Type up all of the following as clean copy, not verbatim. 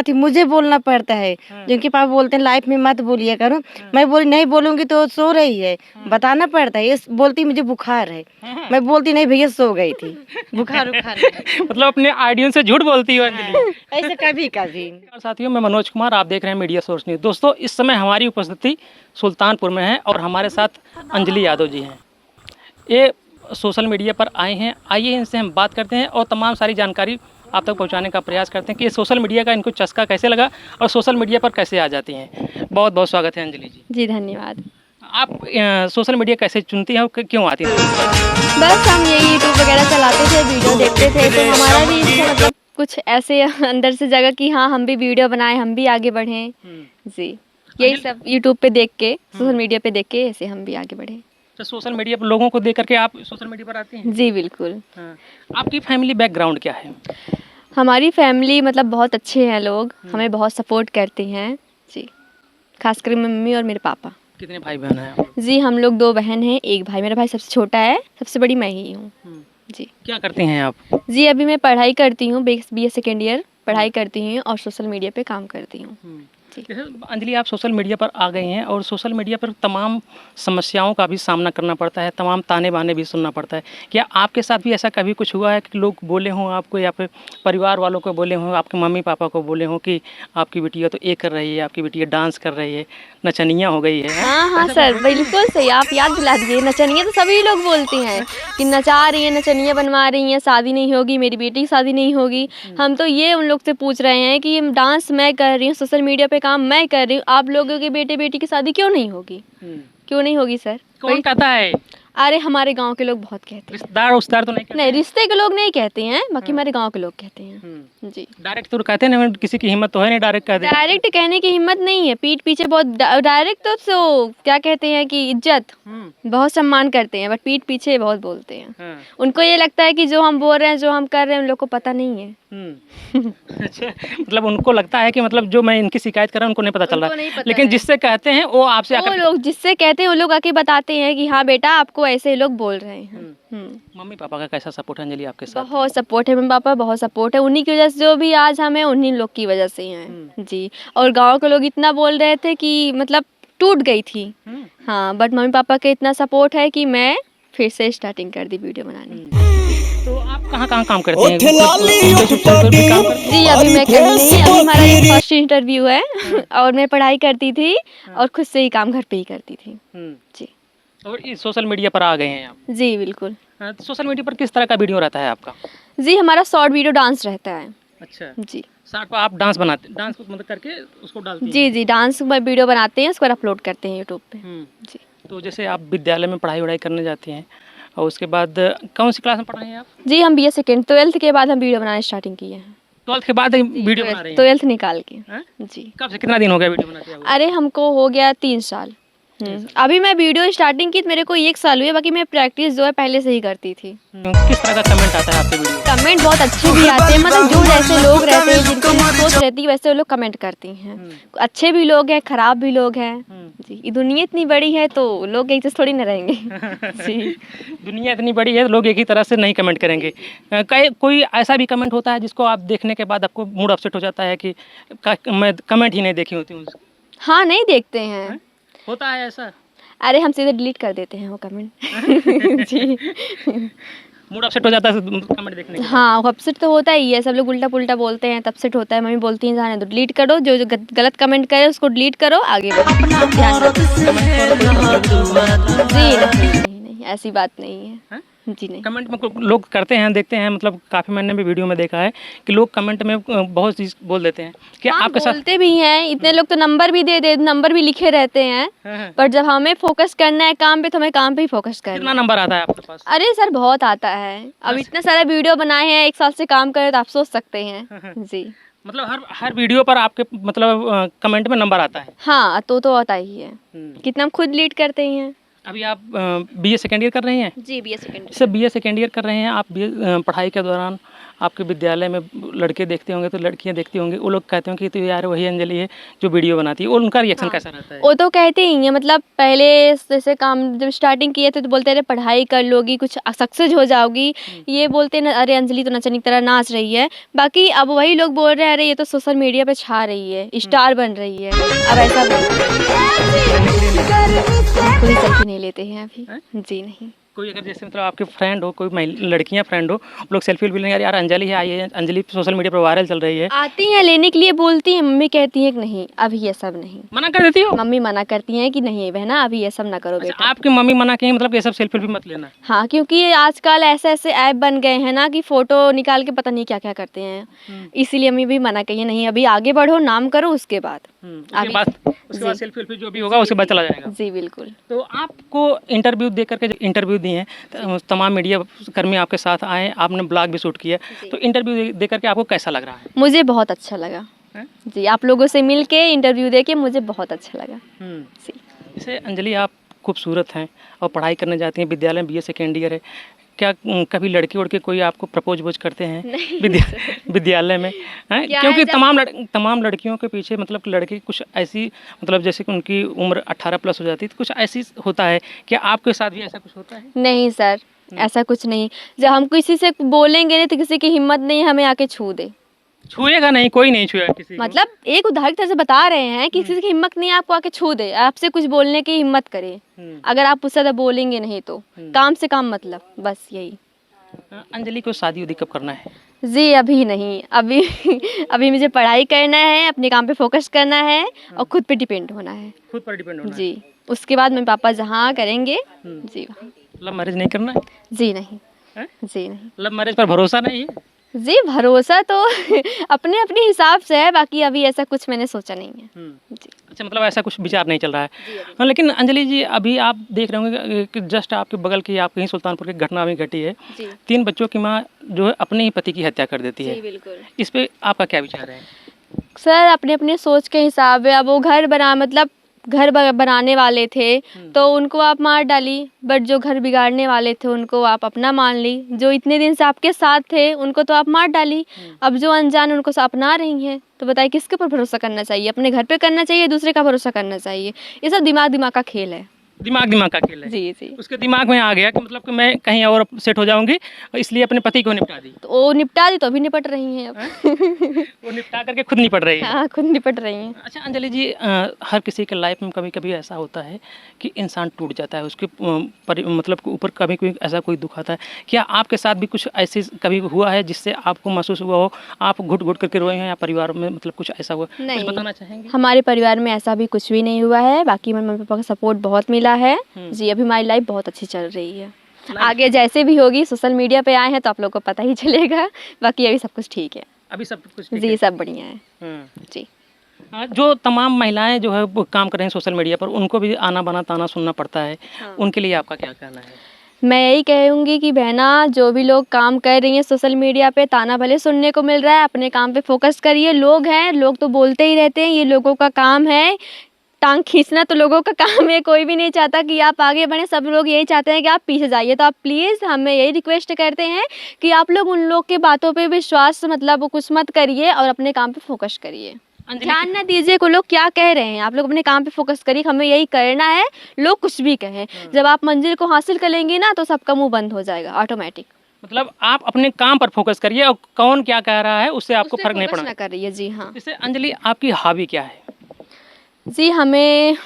थी, मुझे बोलना पड़ता है। जिनके पापा बोलते हैं लाइफ में मत बोलिए करो, मैं बोली नहीं बोलूंगी तो सो रही है, बताना पड़ता है। ये बोलती मुझे बुखार है, मैं बोलती नहीं भैया सो गई थी, बुखार उखार मतलब अपने ऑडियंस से झूठ बोलती हो अंजलि। ऐसे कभी कभी। और साथियों, मैं मनोज कुमार, आप देख रहे हैं मीडिया सोर्स न्यूज़। दोस्तों, इस समय हमारी उपस्थिति सुल्तानपुर में है और हमारे साथ अंजलि यादव जी हैं। ये सोशल मीडिया पर आए हैं, आइए इनसे हम बात करते हैं और तमाम सारी जानकारी आप तक पहुंचाने का प्रयास करते हैं कि ये सोशल मीडिया का इनको चस्का कैसे लगा और सोशल मीडिया पर कैसे आ जाती हैं। बहुत बहुत स्वागत है अंजलि जी। जी धन्यवाद। आप सोशल मीडिया कैसे चुनती हैं और क्यों आती हैं? बस हम यही यूट्यूब वगैरह चलाते थे, वीडियो देखते थे, तो हमारा भी इच्छा मतलब कुछ ऐसे अंदर से जगह कि हाँ हम भी वीडियो बनाएं, हम भी आगे बढ़ें। जी, यही सब यूट्यूब पे देख के, सोशल मीडिया पे देख के ऐसे हम भी आगे बढ़े। तो सोशल मीडिया पर लोगों को देख करके आप सोशल मीडिया पर आती हैं? जी बिल्कुल। हाँ। आपकी फैमिली बैकग्राउंड क्या है? हमारी फैमिली मतलब बहुत अच्छे हैं लोग, हमें बहुत सपोर्ट करते हैं। जी, खासकर मम्मी और मेरे पापा। कितने भाई बहन हैं आप? जी हम लोग 2 बहन हैं, 1 भाई। मेरा भाई सबसे छोटा है, सबसे बड़ी मैं ही हूँ। जी। क्या करती हैं आप? जी अभी मैं पढ़ाई करती हूँ, BA सेकेंड ईयर पढ़ाई करती हूँ और सोशल मीडिया पे काम करती हूँ। जी। जैसे अंजलि, आप सोशल मीडिया पर आ गई हैं और सोशल मीडिया पर तमाम समस्याओं का भी सामना करना पड़ता है, तमाम ताने बाने भी सुनना पड़ता है। क्या आपके साथ भी ऐसा कभी कुछ हुआ है कि लोग बोले हों आपको, या फिर परिवार वालों को बोले हों, आपके मम्मी पापा को बोले हों कि आपकी बिटिया तो ये कर रही है, आपकी बिटिया डांस कर रही है, नचनिया हो गई है? हाँ सर, बिल्कुल सही, आप याद दिला दिए। नचनिया तो सभी लोग बोलते हैं कि नचा रही हैं, नचनिया बनवा रही हैं, शादी नहीं होगी, मेरी बेटी की शादी नहीं होगी। हम तो ये उन लोग से पूछ रहे हैं कि डांस मैं कर रही हूँ, सोशल मीडिया पे काम मैं कर रही हूँ, आप लोगों के बेटे बेटी की शादी क्यों नहीं होगी? क्यों नहीं होगी सर? कौन कहता है? अरे हमारे गांव के लोग बहुत कहते हैं। रिश्तेदार उस्तार तो नहीं कहते? नहीं, रिश्ते के लोग नहीं कहते हैं, बाकी हमारे गांव के लोग कहते हैं। जी। डायरेक्ट तो कहते हैं ना, किसी की हिम्मत तो है नहीं डायरेक्ट कह दे। डायरेक्ट कहने की हिम्मत नहीं है, पीठ पीछे बहुत डायरेक्ट तो क्या कहते हैं कि इज्जत, बहुत सम्मान करते हैं, बट पीठ पीछे बहुत बोलते हैं। उनको ये लगता है कि जो हम बोल रहे हैं, जो हम कर रहे हैं, उन लोग को पता नहीं है। अच्छा, मतलब उनको लगता है कि मतलब जो मैं इनकी शिकायत कर रहा हूँ उनको नहीं पता चल रहा है, लेकिन है। जिससे कहते हैं वो आपसे वो लोग जिससे कहते हैं वो लोग आके बताते हैं कि हाँ बेटा आपको ऐसे लोग बोल रहे हैं। मम्मी पापा का कैसा सपोर्ट है अंजलि आपके साथ? बहुत सपोर्ट है, मम्मी पापा बहुत सपोर्ट है, उन्हीं की वजह से जो भी आज हम हैं उन्हीं लोग की वजह से ही हैं। जी, और गांव के लोग इतना बोल रहे थे कि मतलब टूट गई थी। हाँ, बट मम्मी पापा के इतना सपोर्ट है कि मैं फिर से स्टार्टिंग कर दी वीडियो बनाने। तो आप कहाँ काम करते हैं? जी अभी मैं कहीं नहीं, अभी हमारा ये फर्स्ट इंटरव्यू है और मैं पढ़ाई करती थी और खुद से ही काम घर पे ही करती थी। जी। और इस सोशल मीडिया पर आ गए हैं आप? जी बिल्कुल। तो सोशल मीडिया पर किस तरह का वीडियो रहता है आपका? जी हमारा शॉर्ट वीडियो डांस रहता है। अच्छा जी। शॉर्ट पर आप डांस बनाते, डांस को मतलब करके उसको डालते हैं? जी डांस वीडियो बनाते हैं, उसको अपलोड करते हैं यूट्यूब पे। जी। तो जैसे आप विद्यालय में पढ़ाई करने जाती हैं और उसके बाद कौन सी क्लास में पढ़ रही हैं आप? जी हम BA सेकेंड 12th के बाद हम वीडियो बनाना स्टार्टिंग किए हैं। 12th के बाद वीडियो बना रही हैं? 12th निकाल के। जी। कब से, कितना दिन हो गया वीडियो बनाते हुए? अरे हमको हो गया 3 साल। अभी मैं वीडियो स्टार्टिंग की तो मेरे को 1 साल हुआ, बाकी मैं प्रैक्टिस जो है पहले से ही करती थी। किस तरह का कमेंट आता है आपके वीडियो? कमेंट बहुत अच्छे भी आते हैं, मतलब जो जैसे लोग रहते हैं, जिनकी सोच रहती है वैसे वो लोग कमेंट करती हैं। अच्छे भी लोग हैं, खराब भी लोग हैं। जी, ये दुनिया इतनी बड़ी है तो लोग एक जैसे थोड़ी ना रहेंगे। जी, दुनिया इतनी बड़ी है, लोग एक ही तरह से नहीं कमेंट करेंगे। कोई ऐसा भी कमेंट होता है जिसको आप देखने के बाद आपको मूड अपसेट हो जाता है कि मैं कमेंट ही नहीं देखी होती हूँ? हाँ नहीं देखते हैं। होता है ऐसा? अरे हम सीधे डिलीट कर देते हैं वो कमेंट। जी। मूड अपसेट हो जाता है कमेंट देखने के बाद? हाँ अपसेट तो होता ही है, सब लोग उल्टा पुल्टा बोलते हैं, तब अपसेट होता है। मम्मी बोलती हैं जाने दो, डिलीट करो, जो गलत कमेंट करे उसको डिलीट करो, आगे बढ़ो। जी नहीं ऐसी बात नहीं है। जी नहीं। कमेंट में लोग करते हैं, देखते हैं, मतलब काफ़ी मैंने भी वीडियो में देखा है कि लोग कमेंट में बहुत चीज़ बोल देते हैं कि हाँ, आपके साथ बोलते भी हैं, इतने लोग तो नंबर भी दे नंबर भी लिखे रहते हैं। पर जब हमें फोकस करना है काम पे तो हमें काम पे ही फोकस करना है। कितना नंबर आता है आपके पास? अरे सर बहुत आता है, अब इतने सारे वीडियो बनाए हैं, 1 साल से काम कर रहे तो आप सोच सकते हैं। जी मतलब हर वीडियो पर आपके मतलब कमेंट में नंबर आता है? हाँ तो आता ही है, कितना हम खुद लीड करते ही हैं। अभी आप BA सेकेंड ईयर कर रही हैं? जी BA सेकेंड। जैसे BA सेकेंड ईयर कर रहे हैं आप, पढ़ाई के दौरान आपके विद्यालय में लड़के देखते होंगे तो लड़कियां देखती होंगी, वो लोग कहते होंगे कि तो यार वही अंजलि है जो वीडियो बनाती है, और उनका रिएक्शन हाँ। कैसा रहता है? वो तो कहते ही हैं, मतलब पहले जैसे काम जब स्टार्टिंग किए थे तो बोलते रहे पढ़ाई कर लोगी, कुछ सक्सेस हो जाओगी, ये बोलते न, अरे अंजलि तो नचनी की तरह नाच रही है। बाकी अब वही लोग बोल रहे हैं अरे ये तो सोशल मीडिया पे छा रही है, स्टार बन रही है। अब ऐसा कोई सेल्फी नहीं लेते हैं अभी। जी नहीं। कोई अगर जैसे मतलब आपके फ्रेंड हो, कोई लड़कियां फ्रेंड हो, वो लोग सेल्फी वेल्फी लेंगे, यार अंजलि है आई है, अंजलि सोशल मीडिया पर वायरल चल रही है, आती हैं लेने के लिए, बोलती हैं, मम्मी कहती हैं कि नहीं अभी ये सब नहीं। मना कर देती हो? मम्मी मना करती हैं कि नहीं बहना अभी ये सब ना करो अच्छा, बेटा। आपकी मम्मी मना कहेंगे मतलब ये सब सेल्फी वेल्फी मत लेना? हाँ, क्योंकि आजकल ऐसे ऐसे ऐप बन गए हैं ना कि फोटो निकाल के पता नहीं क्या क्या करते हैं, इसीलिए मम्मी भी मना कही है, नहीं अभी आगे बढ़ो, नाम करो, उसके बाद। उसके बाद सेल्फी वेल्फी जो भी होगा उसके बाद चला जाएगा। जी बिल्कुल। तो आपको इंटरव्यू दे करके, जो इंटरव्यू दिए हैं, तमाम मीडिया कर्मी आपके साथ आए, आपने ब्लॉग भी शूट किया, तो इंटरव्यू दे करके आपको कैसा लग रहा है? मुझे बहुत अच्छा लगा जी, आप लोगों से मिल के इंटरव्यू दे के मुझे बहुत अच्छा लगा जी। जैसे अंजलि आप खूबसूरत हैं और पढ़ाई करने जाती हैं, विद्यालय में BA सेकेंड ईयर है, क्या कभी लड़की उड़के कोई आपको प्रपोज वोज करते हैं विद्यालय में? हैं? क्योंकि तमाम लड़कियों के पीछे मतलब लड़की कुछ ऐसी, मतलब जैसे कि उनकी उम्र 18+ हो जाती है, तो कुछ ऐसी होता है, क्या आपके साथ भी ऐसा कुछ होता है? नहीं सर, ऐसा कुछ नहीं। जब हम किसी से बोलेंगे नहीं तो किसी की हिम्मत नहीं हमें आके छू दे। छुएगा नहीं, कोई नहीं छुएगा किसी को। मतलब एक उदाहरण तरह से बता रहे हैं कि किसी की हिम्मत नहीं आपको आके छू दे, आपसे कुछ बोलने की हिम्मत करे, अगर आप उससे ज़्यादा बोलेंगे नहीं तो काम से काम मतलब, बस यही। अंजलि को शादी उदी कब करना है? जी अभी नहीं, अभी अभी मुझे पढ़ाई करना है, अपने काम पे फोकस करना है और खुद पे डिपेंड होना है। खुद पर डिपेंड होना है। जी, उसके बाद मेरे पापा जहाँ करेंगे जी वहाँ। लव मैरिज नहीं करना है? जी नहीं हैं? जी नहीं। लव मैरिज पर भरोसा नहीं है? जी भरोसा तो अपने अपने हिसाब से है, बाकी अभी ऐसा कुछ मैंने सोचा नहीं है जी। अच्छा, मतलब ऐसा कुछ विचार नहीं चल रहा है। हाँ, लेकिन अंजलि जी अभी आप देख रहे होंगे कि जस्ट आपके बगल की आपके ही सुल्तानपुर की घटना अभी घटी है, जी 3 बच्चों की माँ जो है अपने ही पति की हत्या कर देती जी है। बिल्कुल। इस पे आपका क्या विचार है? सर अपने अपने सोच के हिसाब है, अब वो घर बनाने वाले थे तो उनको आप मार डाली, बट जो घर बिगाड़ने वाले थे उनको आप अपना मान ली, जो इतने दिन से आपके साथ थे उनको तो आप मार डाली, अब जो अनजान उनको अपना रही हैं, तो बताइए किसके ऊपर भरोसा करना चाहिए? अपने घर पे करना चाहिए, दूसरे का भरोसा करना चाहिए? ये सब दिमाग का खेल है। दिमाग का खेल है। जी जी। उसके दिमाग में आ गया कि मतलब कि मैं कहीं और सेट हो जाऊंगी, इसलिए अपने पति को निपटा दी। तो वो निपटा दी तो अभी निपट रही हैं अब। वो निपटा करके खुद निपट रही है। हाँ खुद निपट रही हैं। अच्छा अंजलि जी, हर किसी के लाइफ में कभी कभी ऐसा होता है कि इंसान टूट जाता है, उसके मतलब के ऊपर कभी कोई ऐसा कोई दुख आता है, क्या आपके साथ भी कुछ ऐसे कभी हुआ है जिससे आपको महसूस हुआ हो, आप घुट घुट करके रोए हैं, या परिवार में मतलब कुछ ऐसा हुआ? नहीं, कुछ बताना चाहेंगे? हमारे परिवार में ऐसा भी कुछ भी नहीं हुआ है, बाकी मेरे मम्मी पापा का सपोर्ट बहुत मिला है जी। अभी हमारी लाइफ बहुत अच्छी चल रही है, आगे जैसे भी होगी, सोशल मीडिया पे आए हैं तो आप लोग को पता ही चलेगा, बाकी अभी सब कुछ ठीक है। अभी सब कुछ ठीक जी है? सब बढ़िया है जी। जो तमाम महिलाएं जो है वो काम कर रही हैं सोशल मीडिया पर, उनको भी आना बना ताना सुनना पड़ता है, उनके लिए आपका क्या कहना है? मैं यही कहूँगी कि बहना, जो भी लोग काम कर रही हैं सोशल मीडिया पे, ताना भले सुनने को मिल रहा है, अपने काम पे फोकस करिए। लोग हैं, लोग तो बोलते ही रहते हैं, ये लोगों का काम है, टांग खींचना तो लोगों का काम है। कोई भी नहीं चाहता कि आप आगे बढ़ें, सब लोग यही चाहते हैं कि आप पीछे जाइए। तो आप प्लीज़ हमें यही रिक्वेस्ट करते हैं कि आप लोग उन लोग के बातों पे विश्वास मतलब कुछ मत करिए और अपने काम पे फोकस करिए। ध्यान ना दीजिए को लोग क्या कह रहे हैं, आप लोग अपने काम पे फोकस करिए, हमें यही करना है, लोग कुछ भी कहें। जब आप मंजिल को हासिल कर लेंगे ना तो सबका मुंह बंद हो जाएगा ऑटोमेटिक। मतलब आप अपने काम पर फोकस करिए और कौन क्या कह रहा है उससे आपको फर्क नहीं पड़ना। करिए जी हाँ। जैसे अंजलि आपकी हॉबी क्या है? जी हमें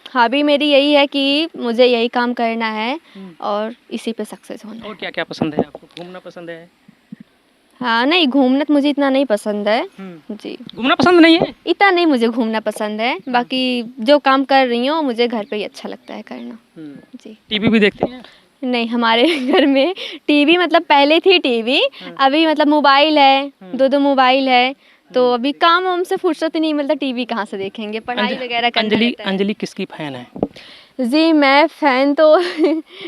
हॉबी मेरी यही है कि मुझे यही काम करना है और इसी पे सक्सेस होना है। और क्या क्या पसंद है आपको? घूमना पसंद है? हाँ नहीं, घूमना तो मुझे इतना नहीं पसंद है जी। घूमना पसंद नहीं है? इतना नहीं मुझे घूमना पसंद है, बाकी जो काम कर रही हूँ मुझे घर पे ही अच्छा लगता है करना जी। टीवी भी देखती हैं? नहीं, हमारे घर में टीवी मतलब पहले थी टीवी, अभी मतलब मोबाइल है, 2 मोबाइल है, तो अभी काम हमसे फुर्सत ही नहीं मिलता, टीवी कहाँ से देखेंगे, पढ़ाई वगैरह करना रहता है। अंजलि किसकी फैन है? जी मैं फ़ैन तो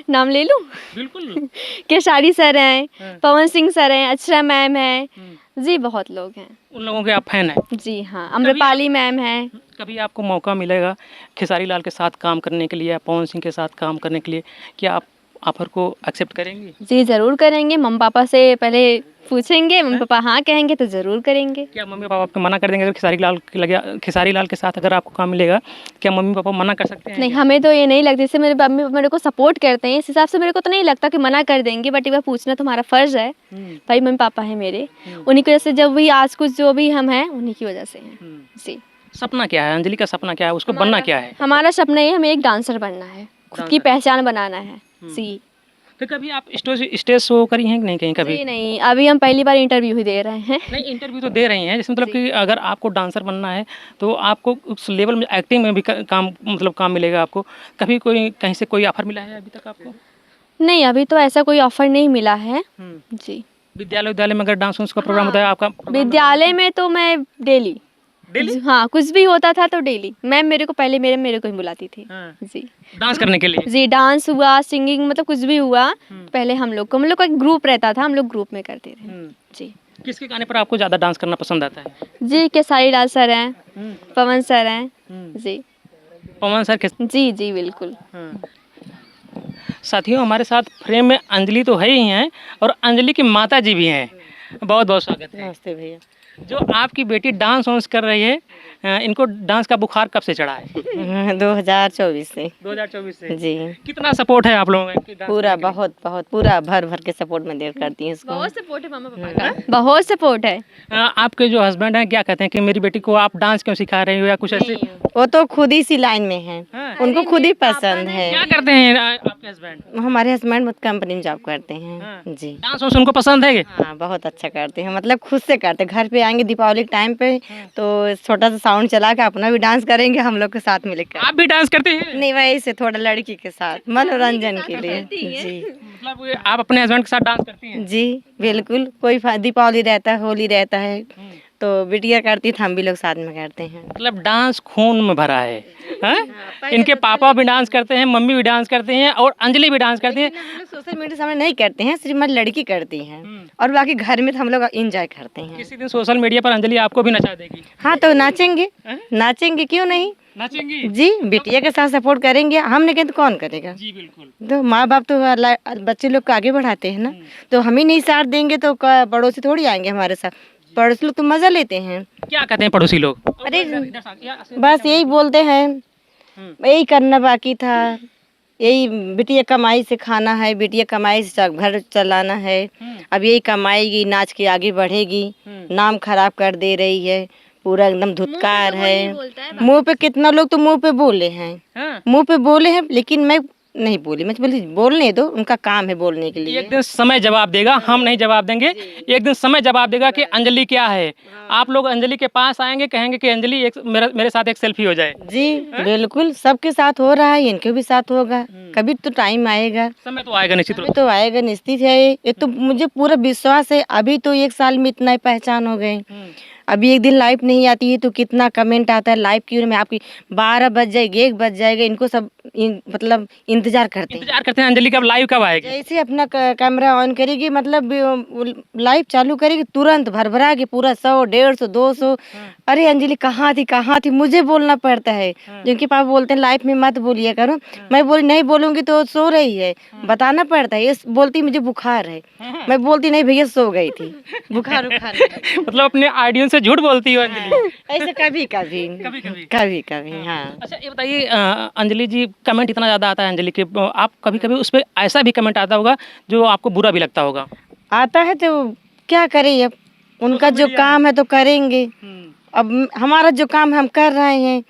नाम ले लूँ? बिल्कुल। केशारी सर हैं, पवन सिंह सर हैं, अक्षरा मैम हैं जी, बहुत लोग हैं। उन लोगों के आप फैन हैं? जी हाँ, अम्रपाली मैम हैं। कभी आपको मौका मिलेगा खेसारी लाल के साथ काम करने के लिए या पवन सिंह के साथ काम करने के लिए, क्या आप ऑफर को एक्सेप्ट करेंगी? जी ज़रूर करेंगे। मम्मी पापा से पहले पूछेंगे, मम्मी पापा हाँ कहेंगे तो ज़रूर करेंगे। क्या मम्मी पापा आपको मना कर देंगे अगर खेसारी लाल के साथ अगर आपको काम मिलेगा, क्या मम्मी पापा मना कर सकते हैं? नहीं, हमें तो ये नहीं लगता। जैसे मेरे मम्मी पापा मेरे को सपोर्ट करते हैं, इस हिसाब से मेरे को तो नहीं लगता कि मना कर देंगे, बट एक बार पूछना तो हमारा फ़र्ज़ है। भाई मम्मी पापा हैं मेरे, उन्हीं की वजह से जब भी आज कुछ जो भी हम हैं उन्हीं की वजह से हैं। जी। सपना क्या है अंजलि का? सपना क्या है? उसको बनना क्या है? हमारा सपना ये हमें एक डांसर बनना है, खुद की पहचान बनाना है। जी। तो कभी आप स्टेज शो करी हैं कि नहीं कहीं कभी? जी नहीं, अभी हम पहली बार इंटरव्यू ही दे रहे हैं। नहीं, इंटरव्यू तो दे रही हैं, जैसे मतलब कि अगर आपको डांसर बनना है तो आपको उस लेवल में एक्टिंग में भी काम मिलेगा आपको। कभी कोई कहीं से कोई ऑफर मिला है अभी तक आपको? नहीं, अभी तो ऐसा कोई ऑफर नहीं मिला है। जी। विद्यालय में अगर डांस वांस का प्रोग्राम होता है आपका? विद्यालय में तो मैं डेली हाँ, कुछ भी होता था तो डेली मैम मेरे को पहले मेरे को ही बुलाती थी। जी। डांस करने के लिए? जी, डांस हुआ, सिंगिंग, मतलब कुछ भी हुआ, पहले हम लोग का एक ग्रुप रहता था, हम लोग ग्रुप में करते थे। जी। किसके गाने पर आपको ज़्यादा डांस करना पसंद आता है? जी, खेसारी लाल सर हैं, पवन सर हैं। जी। पवन सर जी जी बिल्कुल। साथियों, हमारे साथ फ्रेम में अंजलि तो है ही हैं और अंजलि की माता जी भी हैं। बहुत बहुत स्वागत है। नमस्ते भैया। जो आपकी बेटी डांस वांस कर रही है, इनको डांस का बुखार कब से चढ़ा है? 2024 से। 2024 से? जी। कितना सपोर्ट है आप लोगों का इनकी डांस पूरा करने के लिए? बहुत पूरा भर के सपोर्ट में देर करती हैं इसको। बहुत सपोर्ट है मामा पापा का, बहुत सपोर्ट है। आपके जो हस्बैंड हैं क्या कहते हैं कि मेरी बेटी को आप डांस क्यों सिखा रही हो या कुछ ऐसे? वो तो खुद ही इसी लाइन में है, उनको खुद ही पसंद है। क्या करते हैं आपके हस्बैंड? हमारे हस्बैंड बहुत कंपनी में जॉब करते हैं। जी। डांस वांस उनको पसंद है? हाँ, बहुत अच्छा करते हैं, मतलब खुद से करते हैं। घर पे आएंगे दीपावली के टाइम पे तो छोटा सा साउंड चला के अपना भी डांस करेंगे, हम लोग के साथ मिलकर। आप भी डांस करते हैं? नहीं, वैसे थोड़ा लड़की के साथ मनोरंजन के लिए। जी। मतलब आप अपने हस्बैंड के साथ डांस करती हैं? जी बिल्कुल। कोई दीपावली रहता है, होली रहता है तो बिटिया करती है तो हम भी लोग साथ में करते हैं। मतलब डांस खून में भरा है, हैं? इनके पापा भी डांस करते हैं, मम्मी भी डांस करते हैं और अंजलि भी डांस करती है। हम लोग सोशल मीडिया सामने नहीं करते हैं, सिर्फ हमारी लड़की करती है और बाकी घर में तो हम लोग एंजॉय करते हैं। किसी दिन सोशल मीडिया पर अंजलि आपको भी नचा देगी? हाँ, तो नाचेंगे, नाचेंगे क्यों नहीं। नाचेंगी? जी, बिटिया के साथ सपोर्ट करेंगे, हमने कहीं तो कौन करेगा। जी बिल्कुल। तो माँ बाप तो बच्चे लोग को आगे बढ़ाते हैं ना, तो हम ही नहीं साथ देंगे तो पड़ोसी थोड़ी आएंगे हमारे साथ। पड़ोसी लोग तो मजा लेते हैं। क्या कहते हैं पड़ोसी लोग? अरे बस यही बोलते हैं, यही करना बाकी था, यही बिटिया कमाई से खाना है, बिटिया कमाई से घर चलाना है, अब यही कमाएगी, नाच के आगे बढ़ेगी, नाम खराब कर दे रही है, पूरा एकदम धुतकार है। मुंह पे कितना लोग तो मुंह पे बोले हैं, मुंह पे बोले हैं, लेकिन मैं नहीं बोली। मैं बोली बोलने दो, उनका काम है बोलने के लिए। एक दिन समय जवाब देगा, हम नहीं जवाब देंगे। एक दिन समय जवाब देगा कि अंजलि क्या है। आप लोग अंजलि के पास आएंगे, कहेंगे कि अंजलि मेरे साथ एक सेल्फी हो जाए। जी बिल्कुल, सबके साथ हो रहा है, इनके भी साथ होगा, कभी तो टाइम आएगा। समय तो आएगा निश्चित रूप से। तो आएगा निश्चित है, ये तो मुझे पूरा विश्वास है। अभी तो 1 साल में इतना पहचान हो गए, अभी एक दिन लाइव नहीं आती है तो कितना कमेंट आता है, लाइव क्यों में आपकी 12 बज जाएगी, 1 बज जाएगा, इनको सब मतलब इंतजार करते हैं अंजलि कब लाइव कब आएगी। जैसे अपना कैमरा ऑन करेगी, मतलब लाइव चालू करेगी, तुरंत भरभरा के पूरा 100, 150, 200। अरे अंजलि कहाँ थी, मुझे बोलना पड़ता है, जिनके पापा बोलते हैं लाइव में मत बोलिए करो। मैं बोली नहीं बोलूंगी तो सो रही है, बताना पड़ता है। ये बोलती मुझे बुखार है, मैं बोलती नहीं भैया सो गई थी, बुखार मतलब अपने ऑडियंस से झूठ बोलती हो अंजलि? ऐसे कभी कभी। हाँ। अच्छा ये बताइए अंजलि जी, कमेंट इतना ज़्यादा आता है अंजलि के, आप कभी कभी उस पर ऐसा भी कमेंट आता होगा जो आपको बुरा भी लगता होगा? आता है तो क्या करें, अब उनका जो काम है तो करेंगे। अब हमारा जो काम हम कर रहे हैं,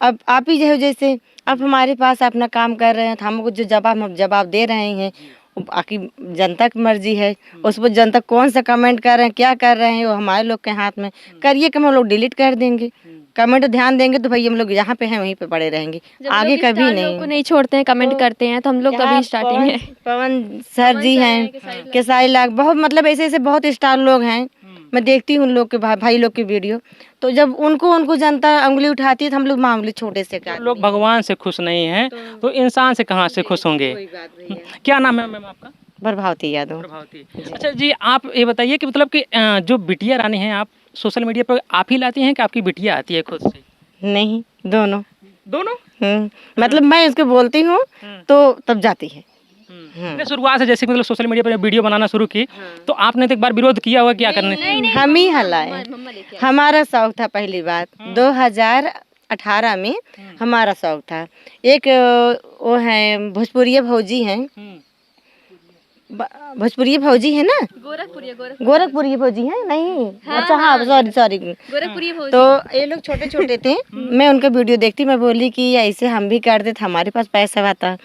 अब आप ही जो जैसे अब हमारे पास अपना काम कर रहे हैं तो हमको जो हम जवाब दे रहे हैं, बाकी जनता की मर्जी है, उस पर जनता कौन सा कमेंट कर रहे हैं, क्या कर रहे हैं, वो हमारे लोग के हाथ में। करिए कि हम लोग डिलीट कर देंगे, कमेंट ध्यान देंगे तो भाई हम लोग यहाँ पे हैं वहीं पे पड़े रहेंगे, आगे कभी नहीं। नहीं छोड़ते हैं, कमेंट करते हैं तो हम लोग कभी स्टार्टिंग है। पवन सर जी हैं, केसारी लाल, बहुत मतलब ऐसे बहुत स्टार लोग हैं। मैं देखती हूँ उन लोग के भाई लोग की वीडियो, तो जब उनको जनता उंगली उठाती है तो हम लोग मामूली छोटे से काम। लोग भगवान से खुश नहीं हैं तो इंसान से कहाँ से खुश होंगे। क्या नाम है मैम आपका? प्रभावती यादव। प्रभावती। अच्छा जी, आप ये बताइए कि मतलब कि जो बिटिया रानी हैं, आप सोशल मीडिया पर आप ही लाती हैं कि आपकी बिटिया आती है खुद से? नहीं, दोनों। दोनों? मतलब मैं उसको बोलती हूँ तो तब जाती है। मैंने शुरुआत से जैसे कि मतलब सोशल मीडिया पर वीडियो बनाना शुरू की, तो आपने तो एक बार विरोध किया होगा क्या करने? हम ही हलाए। हमारा शौक था पहली बात, 2018 में हमारा शौक था। एक वो है भोजपुरिया भौजी हैं, भोजपुरिया भौजी है ना, गोरखपुरी भौजी है नहीं, अच्छा हाँ सॉरी गोरखपुरी तो ये लोग छोटे छोटे थे, मैं उनका वीडियो देखती, मैं बोली कि ऐसे हम भी करते थे, हमारे पास पैसा आता।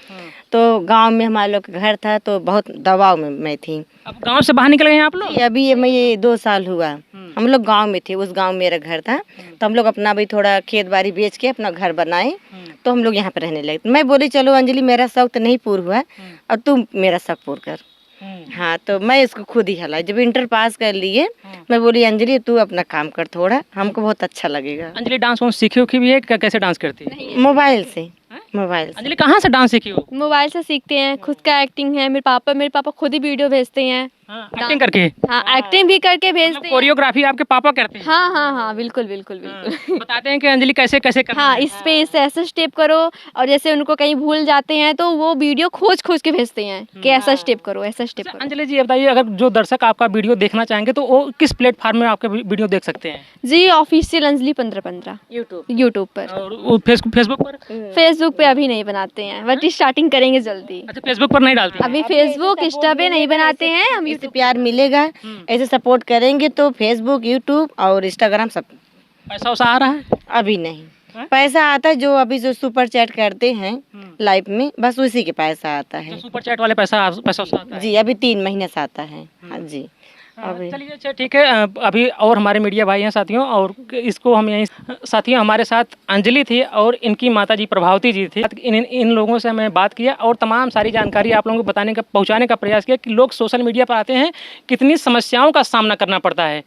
तो गांव में हमारे लोग का घर था, तो बहुत दबाव में मैं थी। अब गांव से बाहर निकल गए हैं आप लोग? अभी ये 2 साल हुआ, हम लोग गांव में थे, उस गांव में मेरा घर था, तो हम लोग अपना भी थोड़ा खेत बाड़ी बेच के अपना घर बनाए, तो हम लोग यहाँ पे रहने लगे। मैं बोली चलो अंजलि, मेरा शौक तो नहीं पूरा हुआ और तुम मेरा शौक पूरा कर। हाँ, तो मैं इसको खुद ही हलाई। जब इंटर पास कर लिए, मैं बोली अंजलि तू अपना काम कर थोड़ा, हमको बहुत अच्छा लगेगा। अंजलि डांस वांस सीखी हो कि भी है, कैसे डांस करती है? मोबाइल से। अंजलि कहाँ से डांस सीखी हो? मोबाइल से सीखते हैं, खुद का एक्टिंग है। मेरे पापा खुद ही वीडियो भेजते हैं। एक्टिंग करके? हाँ, एक्टिंग भी करके भेजते हैं। कोरियोग्राफी आपके पापा करते हैं? हाँ, बिल्कुल। बताते हैं कि अंजलि कैसे कैसे करना हाँ, है। इस पे इससे ऐसा स्टेप करो, और जैसे उनको कहीं भूल जाते हैं तो वो वीडियो खोज के भेजते हैं कि ऐसा स्टेप करो, ऐसा स्टेप करो। अंजलि जी बताइए, अगर जो दर्शक आपका वीडियो देखना चाहेंगे तो वो किस प्लेटफॉर्म में आपके वीडियो देख सकते हैं? जी, ऑफिशियल अंजलि 1515 यूट्यूब पर। और फेसबुक पर? फेसबुक पे अभी नहीं बनाते हैं, बट स्टार्टिंग करेंगे जल्दी। अच्छा, फेसबुक पर नहीं डालती? अभी फेसबुक इंस्टा पे नहीं बनाते हैं हम। इससे प्यार मिलेगा, ऐसे सपोर्ट करेंगे तो फेसबुक, यूट्यूब और इंस्टाग्राम सब। पैसा वैसा आ रहा है? अभी नहीं। पैसा आता है जो अभी जो सुपर चैट करते हैं लाइव में, बस उसी के पैसा आता है। सुपर चैट वाले पैसा वैसा आता है? जी, अभी 3 महीने से आता है। हाँ जी। अभी चलिए, अच्छा ठीक है। अभी और हमारे मीडिया भाई हैं साथियों, और इसको हम यहीं साथियों, हमारे साथ अंजलि थी और इनकी माता जी प्रभावती जी थी। इन लोगों से मैं बात किया और तमाम सारी जानकारी आप लोगों को पहुंचाने का प्रयास किया कि लोग सोशल मीडिया पर आते हैं, कितनी समस्याओं का सामना करना पड़ता है।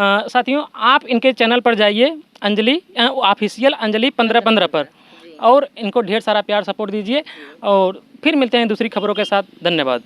साथियों, आप इनके चैनल पर जाइए, अंजलि ऑफिशियल अंजलि 1515 पर, और इनको ढेर सारा प्यार सपोर्ट दीजिए। और फिर मिलते हैं दूसरी खबरों के साथ। धन्यवाद।